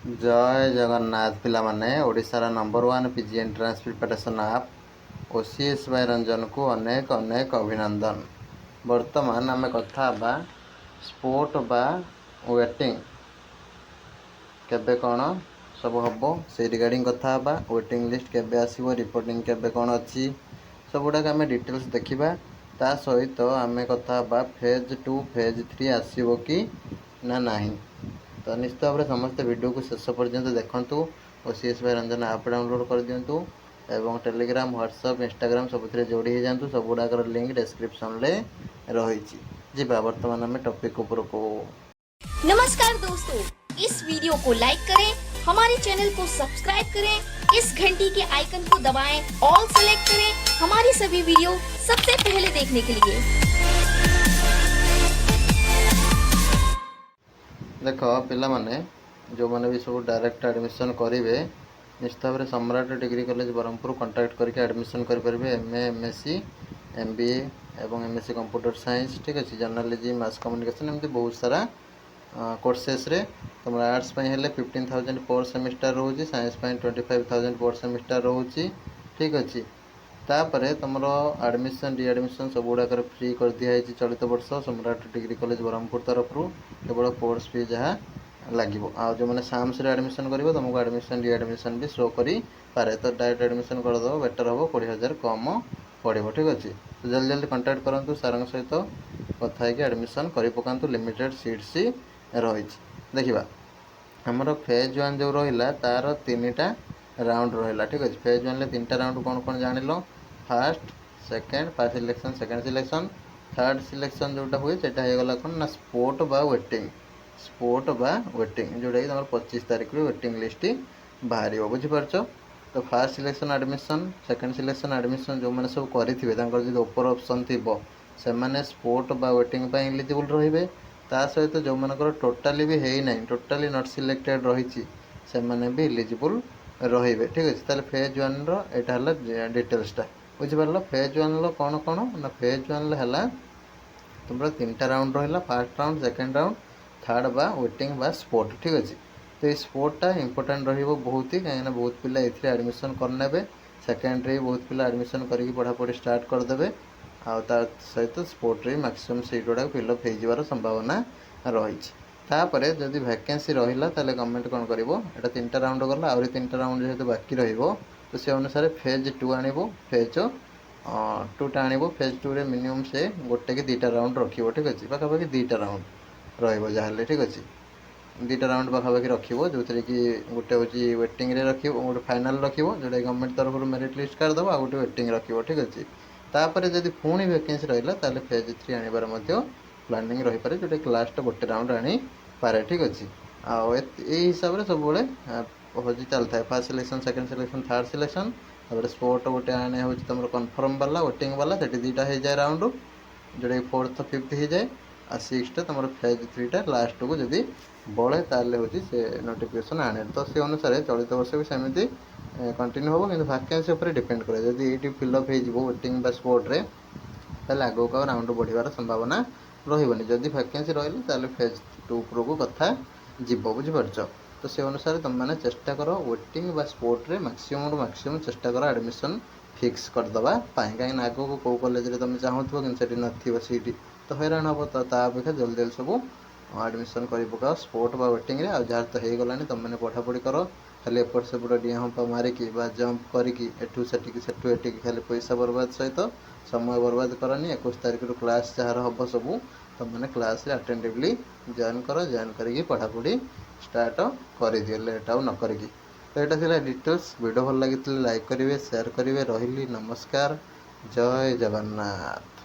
जय जगन्नाथ पिलामाने ओडिशार number 1 PG entrance preparation app OCS by Ranjan को अनेक अनेक अभिनंदन। वर्तमान आम कथा स्पोर्ट बा वेटिंग केबे कौन सब हम से रिगार्डिंग कथा वेटिंग लिस्ट केबे आसीबो रिपोर्टिंग केबे कौन अच्छी सब गुड़ाक आम डिटेल्स देखा ता सहित आम कथा फेज 2 फेज 3 आसीबो कि ना नहीं। तो निश्चित भाव में समस्ते वीडियो को शेष पर्यंत देखूँ। ओसीएस बाय रंजन आप डाउनलोड कर दिंतु एवं टेलीग्राम व्हाट्सएप इंस्टाग्राम सब जोड़ी हो जातु। सब गुड़ाकर लिंक डिस्क्रिप्शन रही। जी बर्तमान आम टॉपिक को। नमस्कार दोस्तों, इस वीडियो को लाइक करें, हमारे चैनल को सब्सक्राइब करें, इस घंटी के आइकन को दबाएं, ऑल सेलेक्ट करें हमारी सभी वीडियो सबसे पहले देखने के लिए। देख पिला माने जो मैंने भी सब डायरेक्ट एडमिशन करेंगे निश्चित भाव में सम्राट डिग्री कॉलेज ब्रह्मपुर कांटेक्ट करके एडमिशन करेंगे। एमए एमएससी एमबीए एवं एमएससी कंप्यूटर साइंस ठीक अच्छे जर्नालीजम मास कम्युनिकेशन एमती बहुत सारा कोर्सेस रे तुम आर्ट्स हेल्ले 15,000 पर सेमिस्टर रोचे साइंस 25,000 पर सेमिस्टर रोचे ठीक अच्छे। तापर तुम आडमिशन रिएडमिशन सब गुड़ाक फ्री कर दिखाई चलित वर्ष सम्राट डिग्री कॉलेज ब्रह्मपुर तरफ केवल कोर्स फी जहाँ लगे आ जो मैंने साम्स एडमिशन कर तुमको आडमिशन रिएडमिशन भी शो कर पारे तो डायरेक्ट एडमिशन करदेव बेटर हम 20,000 कम पड़ो ठीक अच्छे। तो जल्दी जल्दी कंटाक्ट करूँ सार सहित कथा एडमिशन कर पकातु लिमिटेड सीट्स रही। देखा आमर फेज 1 जो रहा तार 3टा राउंड रहा ठीक अच्छे। फेज 1 3टा राउंड कौन कौन जान लो first second first selection second selection third selection जोटा हुए सेटा होगला कौन ना स्पोर्ट बा वेटिंग जोटा कि तुम 25 तारीख वेटिंग लिस्ट बाहर बुझीपार। तो fast selection admission second selection admission जो मैंने सब करेंगे जो ओपर ऑप्शन थी से मैंने स्पोर्ट बा वेटिंग इलिजिबल रे ता सहित जो मनकर टोटाली भी है ना टोटाली नॉट सिलेक्टेड रही से मैंने भी इलिजिबल रे ठीक अच्छे। ताले फेज 1 रहा डिटेल्सटा बुझीपार। फेज 1 कौन कौन ना फेज 1 है तुम 3टा राउंड रहा fast round second round third बा वेटिंग बा स्पोर्ट ठीक अच्छे। तो ये स्पोर्टा इंपोर्टाट बहुत ही कहीं बहुत पिला ये एडमिशन करने सेकेंड्रे बहुत पिला एडमिशन करके पढ़ापढ़ी स्टार्ट करदे आ सहित स्पोर्ट रे मैक्सिमम सीट गुड़ा फिलअप हो संभावना रही। तापर जदि वैकेंसी रहा ताले गवर्नमेंट कौन कर 3टा राउंड गला आहरी 3टा राउंड जेहतु बाकी तो से अनुसार फेज 2 आण फेज 2टा आण फेज 2 रे मिनिमम से गोटे कि 2टा राउंड रखिए ठीक अच्छे। पाखापाखि 2टा राउंड रहा ठीक अच्छे। 2टा राउंड पाखापाखि रखिए जो कि गोटे हूँ वेटिंग रखिए गोटे फाइनाल रखिए जोटा गवर्नमेंट तरफ मेरिट लिस्ट काढ़देव आ गोटे वेटिंग रखिए ठीक अच्छे। तापर जब पुणी वैकेंसी रहा फेज 3 आनबार प्लानिंग रही पारे जोटा कि लास्ट गोटे राउंड आनी पारे ठीक अच्छे। आई हिसाब से सब हूँ चलता है fast selection second selection third selection तापर स्पोर्ट गोटे आने हूँ तुम कन्फर्म वाला वेटिंग वाला से 2टा हो जाए राउंड जोटा कि 4th 5th हो जाए आ 6टा तुम फेज 3टा लास्ट को जब बड़े ताल हूँ से नोटिफिकेशन आने तो से अनुसार चलित वर्ष भी सेमती कंटिन्यू हम कि वैकेंसी उपर डिपेंड करे जब ये फिलअप हो वेटिंग स्पोर्ट रे ताले आगो का राउंड बढ़ियार संभावना रही। जदि वैकेंसी रहा फेज 2 उपरको कथा जीव बुझीपार। तो से अनुसार तुम मैंने चेष्टा कर वेटिंग बा स्पोर्ट रे मैक्सिमम चेष्टा कर एडमिशन फिक्स करदे कहीं आग को कौ कॉलेज तुम चाहूँ कि न सीट तो हैरान हम तो अपेक्षा जल्दी जल्दी सब एडमिशन कर पकाओ स्पोर्ट बा वेटिंग रे जार तो हो गलानी तुम मैंने पढ़ापढ़ी कर खाली एपट सेपट डिया हंपा मारिकी जंप करके एठू सेठी खाली पैसा बर्बाद सहित समय बर्बाद करनी। 21 तारीख क्लास जार हम सब तुम मैंने क्लास अटेंटिवली जॉइन कर जॉइन करके पढ़ापढ़ी स्टार्ट कर दिए लेट आउ न करी। तो यहाँ डिटेल्स वीडियो भल लगी लाइक करेंगे शेयर करेंगे रही। नमस्कार जय जगन्नाथ।